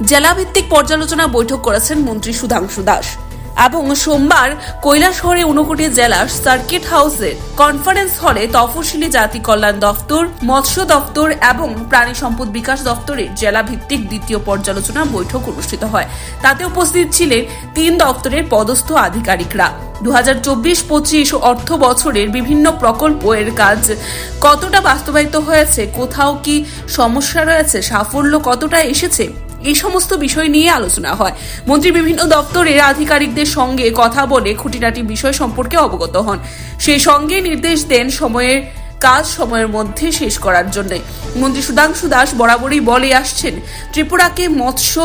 জেলাভিত্তিক পর্যালোচনা বৈঠক করেছেন মন্ত্রী সুধাংশু দাস এবং সোমবার কৈলাসহরে ঊনকোটি জেলার সার্কিট হাউসের কনফারেন্স হলে তফসিলি জাতি কল্যাণ দফতর, মৎস্য দফতর এবং প্রাণী সম্পদ বিকাশ দফতরের জেলাভিত্তিক দ্বিতীয় পর্যালোচনা বৈঠক অনুষ্ঠিত হয়। তাতে উপস্থিত ছিলেন 3 দফতরের পদস্থ আধিকারিকরা। 2024-25 অর্থ বছরের বিভিন্ন প্রকল্প এর কাজ কতটা বাস্তবায়িত হয়েছে, কোথাও কি সমস্যা রয়েছে, সাফল্য কতটা এসেছে, এই সমস্ত বিষয় নিয়ে আলোচনা হয়। মন্ত্রী বিভিন্ন দপ্তরের আধিকারিকদের সঙ্গে কথা বলে খুঁটিনাটি বিষয় সম্পর্কে অবগত হন। সেই সঙ্গে নির্দেশ দেন কাজ সময়ের মধ্যে শেষ করার জন্য। মন্ত্রী সুধাংশু দাস বরাবরই বলে আসছেন, ত্রিপুরাকে মৎস্য,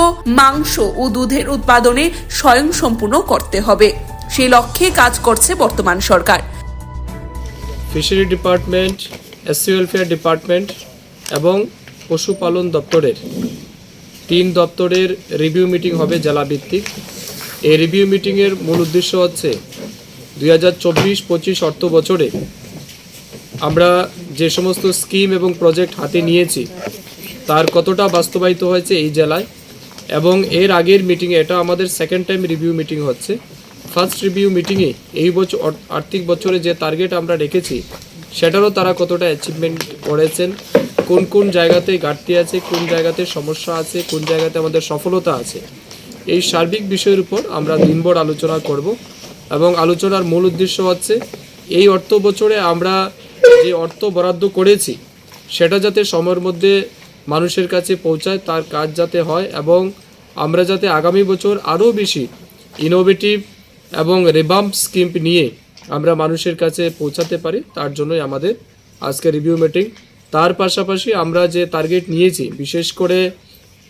মাংস ও দুধের উৎপাদনে স্বয়ংসম্পূর্ণ করতে হবে। সেই লক্ষ্যে কাজ করছে বর্তমান সরকার। Fishery department, SC welfare department এবং পশুপালন দপ্তরের 3 দপ্তরের রিভিউ মিটিং হবে জেলাভিত্তিক। এই রিভিউ মিটিংয়ের মূল উদ্দেশ্য হচ্ছে 2024-25 অর্থ বছরে আমরা যে সমস্ত স্কিম এবং প্রজেক্ট হাতে নিয়েছি তার কতটা বাস্তবায়িত হয়েছে এই জেলায়, এবং এর আগের মিটিংয়ে, এটা আমাদের সেকেন্ড টাইম রিভিউ মিটিং হচ্ছে। ফার্স্ট রিভিউ মিটিংয়ে এই বছর আর্থিক বছরে যে টার্গেট আমরা রেখেছি সেটারও তারা কতটা অ্যাচিভমেন্ট করেছেন, কোন কোন জায়গাতে ঘাটতি আছে, কোন জায়গাতে সমস্যা আছে, কোন জায়গাতে আমাদের সফলতা আছে, এই সার্বিক বিষয়ের উপর আমরা দিনভর আলোচনা করব। এবং আলোচনার মূল উদ্দেশ্য হচ্ছে এই অর্থ বছরে আমরা যে অর্থ বরাদ্দ করেছি সেটা যাতে সময়ের মধ্যে মানুষের কাছে পৌঁছায়, তার কাজ যাতে হয়, এবং আমরা যাতে আগামী বছর আরও বেশি ইনোভেটিভ এবং রিভাম্প স্কিম নিয়ে আমরা মানুষের কাছে পৌঁছাতে পারি, তার জন্যই আমাদের আজকে রিভিউ মিটিং। তার পাশাপাশি আমরা যে টার্গেট নিয়েছি, বিশেষ করে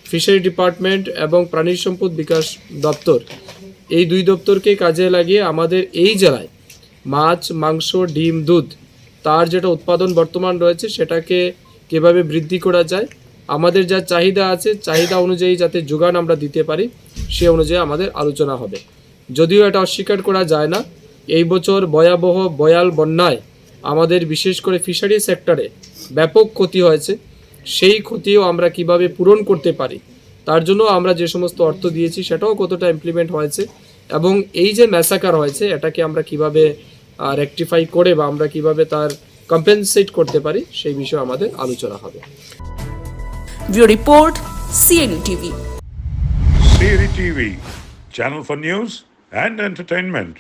ফিশারি ডিপার্টমেন্ট এবং প্রাণী সম্পদ বিকাশ দপ্তর, এই 2 দপ্তরকে কাজে লাগিয়ে আমাদের এই জেলায় মাছ, মাংস, ডিম, দুধ তার যেটা উৎপাদন বর্তমান রয়েছে সেটাকে কীভাবে বৃদ্ধি করা যায়, আমাদের যা চাহিদা আছে চাহিদা অনুযায়ী যাতে যোগান আমরা দিতে পারি সে অনুযায়ী আমাদের আলোচনা হবে। যদিও এটা অস্বীকার করা যায় না, এই বছর ভয়াবহ বয়াল বন্যায় আমাদের বিশেষ করে ফিশারি সেক্টরে ব্যাপক ক্ষতি হয়েছে। সেই ক্ষতিও আমরা কিভাবে পূরণ করতে পারি তার জন্য আমরা যে সমস্ত অর্থ দিয়েছি সেটাও কতটা ইমপ্লিমেন্ট হয়েছে, এবং এই যে ম্যাসাকার হয়েছে এটাকে আমরা কিভাবে রেকটিফাই করে বা আমরা কিভাবে তার কম্পেনসেট করতে পারি সেই বিষয়ে আমাদের আলোচনা হবে। Bureau report, CNE TV. CNE TV, channel for news and entertainment.